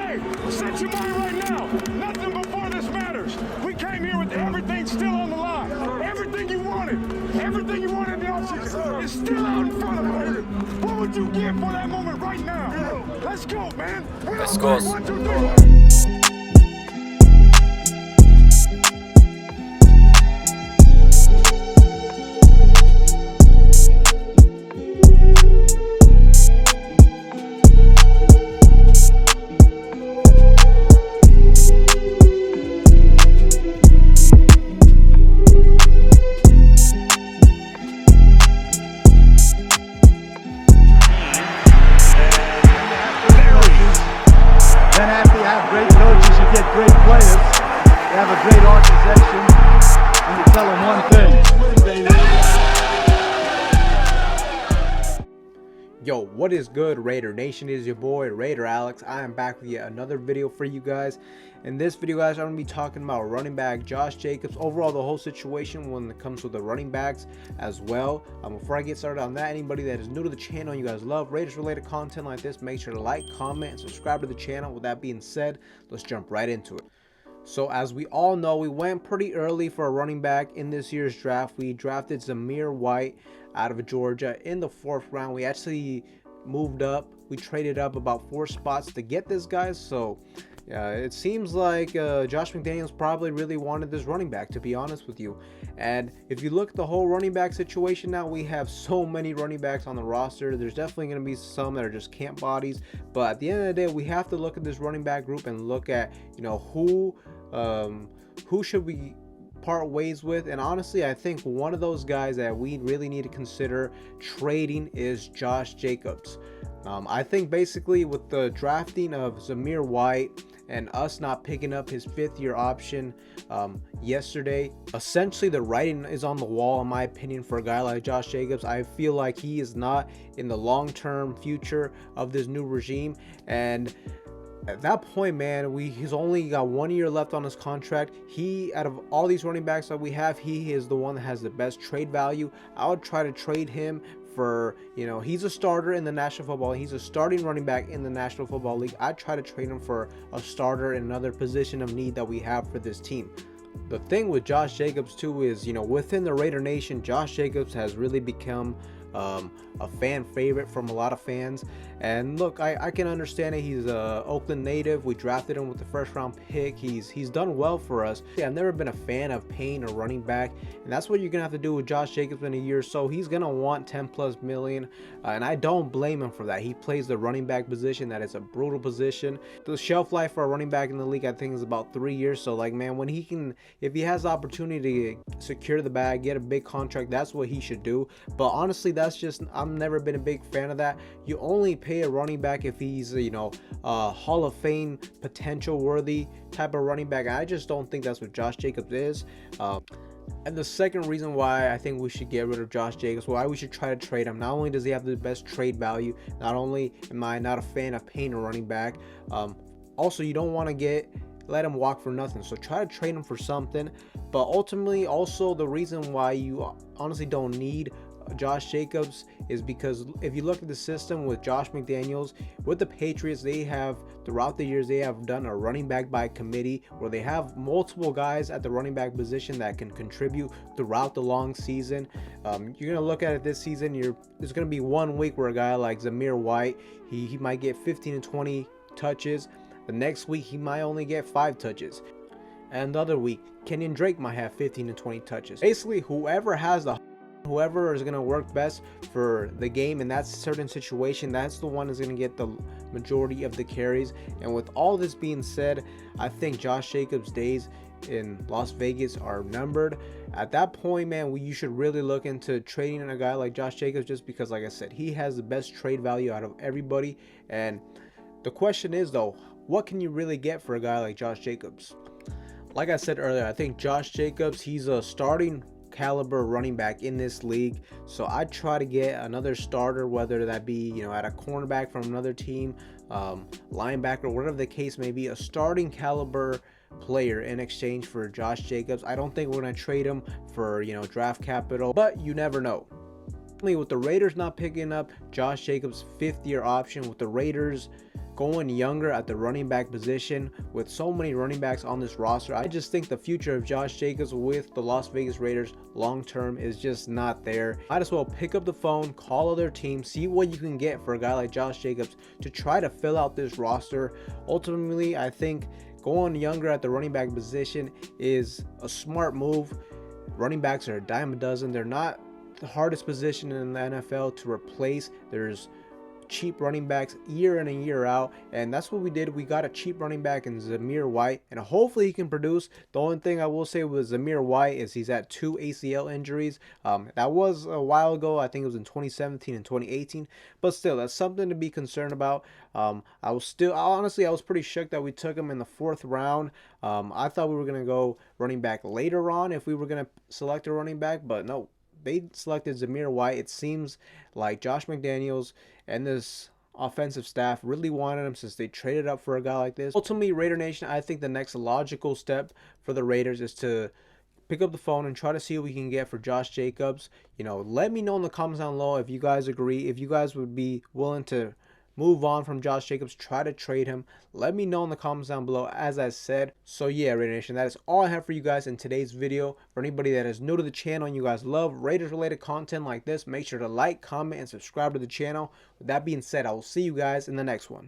Hey, set your mind right now. Nothing before this matters. We came here with everything still on the line. Everything you wanted in the offseason is still out in front of us. What would you give for that moment right now? Let's go, man. Let's go. 1, 2, 3. Great coaches, you get great players. You have a great organization, and you tell them one thing. Yo, what is good, Raider Nation? It is your boy Raider Alex. I am back with yet another video for you guys. In this video, guys, I'm going to be talking about running back Josh Jacobs, overall the whole situation when it comes to the running backs as well. Before I get started on that, anybody that is new to the channel, you guys love Raiders related content like this, make sure to like, comment, and subscribe to the channel. With that being said, let's jump right into it. So as we all know, we went pretty early for a running back in this year's draft. We drafted Zamir White out of Georgia in the 4th round. We actually moved up. We traded up about 4 spots to get this guy. So it seems like Josh McDaniels probably really wanted this running back, to be honest with you. And if you look at the whole running back situation now, we have so many running backs on the roster. There's definitely going to be some that are just camp bodies. But at the end of the day, we have to look at this running back group and look at, you know, who should we part ways with. And honestly, I think one of those guys that we really need to consider trading is Josh Jacobs. I think basically with the drafting of Zamir White and us not picking up his 5th-year option yesterday, essentially the writing is on the wall, in my opinion, for a guy like Josh Jacobs. I feel like he is not in the long-term future of this new regime, and at that point, man, he's only got 1 year left on his contract. Out of all these running backs that we have, he is the one that has the best trade value. I would try to trade him for, you know, he's a starter in the National Football League. He's a starting running back in the National Football League. I'd try to trade him for a starter in another position of need that we have for this team. The thing with Josh Jacobs too is, you know, within the Raider Nation, Josh Jacobs has really become a fan favorite from a lot of fans. And look, I can understand it. He's a Oakland native. We drafted him with the 1st round pick. He's done well for us. I've never been a fan of paying a running back, and that's what you're gonna have to do with Josh Jacobs in a year or so. He's gonna want 10+ million, and I don't blame him for that. He plays the running back position. That is a brutal position. The shelf life for a running back in the league, I think, is about 3 years. So like, man, when if he has the opportunity to secure the bag, get a big contract, that's what he should do. But honestly, I've never been a big fan of that. You only pay a running back if he's, you know, a Hall of Fame potential worthy type of running back. I just don't think that's what Josh Jacobs is. And the second reason why I think we should get rid of Josh Jacobs, why we should try to trade him, not only does he have the best trade value, not only am I not a fan of paying a running back, also you don't want to let him walk for nothing. So try to trade him for something. But ultimately, also the reason why you honestly don't need Josh Jacobs is because if you look at the system with Josh McDaniels, with the Patriots, they have throughout the years, they have done a running back by committee where they have multiple guys at the running back position that can contribute throughout the long season. You're gonna look at it this season, there's gonna be 1 week where a guy like Zamir White, he might get 15 to 20 touches. The next week he might only get 5 touches, and the other week Kenyon Drake might have 15 to 20 touches. Basically, whoever is going to work best for the game in that certain situation, that's the one that's going to get the majority of the carries. And with all this being said, I think Josh Jacobs' days in Las Vegas are numbered. At that point, man, you should really look into trading a guy like Josh Jacobs, just because, like I said, he has the best trade value out of everybody. And the question is, though, what can you really get for a guy like Josh Jacobs? Like I said earlier, I think Josh Jacobs, he's a starting caliber running back in this league. So I'd try to get another starter, whether that be, you know, at a cornerback from another team, linebacker, whatever the case may be, a starting caliber player in exchange for Josh Jacobs. I don't think we're going to trade him for, you know, draft capital, but you never know. With the Raiders not picking up Josh Jacobs' 5th-year option, with the Raiders going younger at the running back position. With so many running backs on this roster, I just think the future of Josh Jacobs with the Las Vegas Raiders long term is just not there. Might as well pick up the phone, call other teams, see what you can get for a guy like Josh Jacobs to try to fill out this roster. Ultimately, I think going younger at the running back position is a smart move. Running backs are a dime a dozen. They're not the hardest position in the NFL to replace. There's cheap running backs year in and year out, and that's what we did. We got a cheap running back in Zamir White, and hopefully he can produce. The only thing I will say with Zamir White is he's had 2 ACL injuries. That was a while ago. I think it was in 2017 and 2018, but still, that's something to be concerned about. I was pretty shook that we took him in the 4th round. I thought we were gonna go running back later on if we were gonna select a running back, but no, they selected Zamir White. It seems like Josh McDaniels and this offensive staff really wanted him since they traded up for a guy like this. Ultimately, Raider Nation, I think the next logical step for the Raiders is to pick up the phone and try to see what we can get for Josh Jacobs. You know, let me know in the comments down below if you guys agree, if you guys would be willing to move on from Josh Jacobs, try to trade him. Let me know in the comments down below, as I said. So yeah, Raider Nation, that is all I have for you guys in today's video. For anybody that is new to the channel and you guys love Raiders related content like this, make sure to like, comment, and subscribe to the channel. With that being said, I will see you guys in the next one.